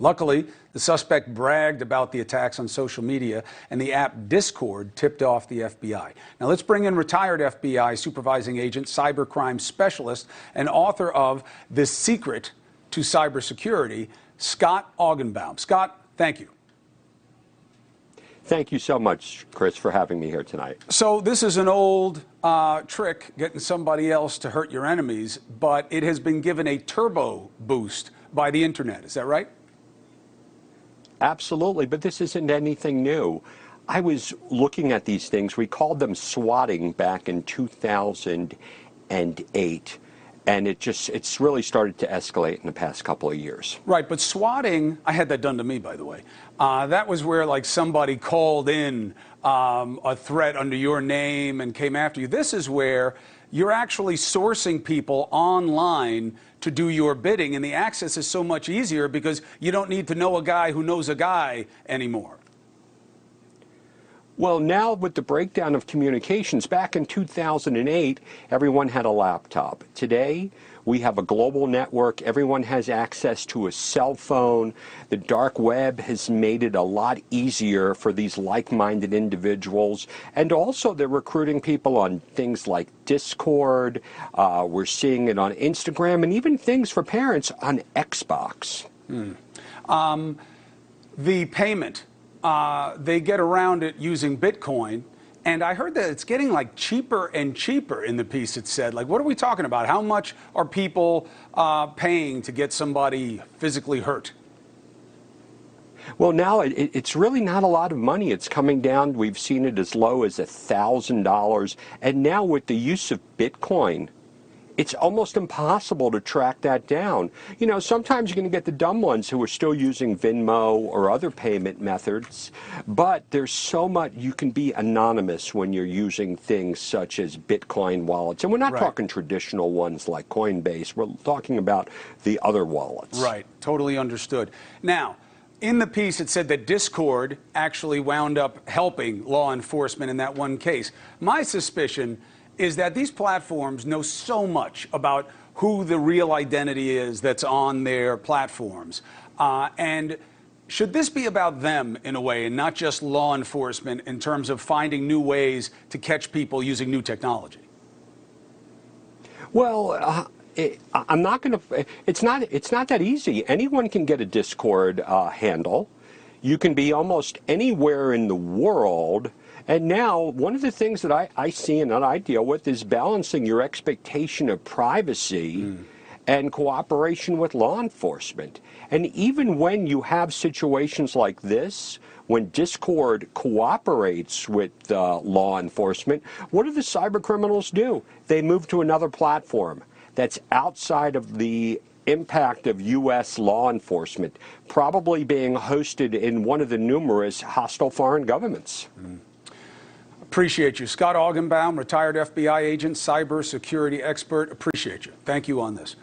Luckily, the suspect bragged about the attacks on social media, and the app Discord tipped off the FBI. Now let's bring in retired FBI supervising agent, cybercrime specialist, and author of The Secret to Cybersecurity, Scott Augenbaum. Scott, thank you. Thank you so much, Chris, for having me here tonight. So this is an old trick, getting somebody else to hurt your enemies, but it has been given a turbo boost by the internet. Is that right? Absolutely, but this isn't anything new. I was looking at these things. We called them swatting back in 2008, and it's really started to escalate in the past couple of years. Right, but swatting, I had that done to me, by the way. That was where like somebody called in a threat under your name and came after you. This is where you're actually sourcing people online to do your bidding, and the access is so much easier because you don't need to know a guy who knows a guy anymore. Well, now with the breakdown of communications, back in 2008, everyone had a laptop. Today, we have a global network. Everyone has access to a cell phone. The dark web has made it a lot easier for these like-minded individuals. And also, they're recruiting people on things like Discord. We're seeing it on Instagram, and even things for parents on Xbox. The payment. They get around it using Bitcoin, and I heard that it's getting like cheaper and cheaper in the piece. It said, like, what are we talking about? How much are people paying to get somebody physically hurt? Well, now it's really not a lot of money. It's coming down. We've seen it as low as $1,000, and now with the use of Bitcoin, it's almost impossible to track that down. You know, sometimes you're going to get the dumb ones who are still using Venmo or other payment methods, but there's so much, you can be anonymous when you're using things such as Bitcoin wallets. And we're not talking traditional ones like Coinbase. We're talking about the other wallets. Right. Totally understood. Now, in the piece, it said that Discord actually wound up helping law enforcement in that one case. My suspicion is that these platforms know so much about who the real identity is that's on their platforms. And should this be about them in a way and not just law enforcement in terms of finding new ways to catch people using new technology? Well, I'm not going to, it's not that easy. Anyone can get a Discord handle. You can be almost anywhere in the world. And now, one of the things that I see and that I deal with is balancing your expectation of privacy and cooperation with law enforcement. And even when you have situations like this, when Discord cooperates with law enforcement, what do the cyber criminals do? They move to another platform that's outside of the impact of U.S. law enforcement, probably being hosted in one of the numerous hostile foreign governments. Appreciate you. Scott Augenbaum, retired FBI agent, cybersecurity expert. Appreciate you. Thank you on this.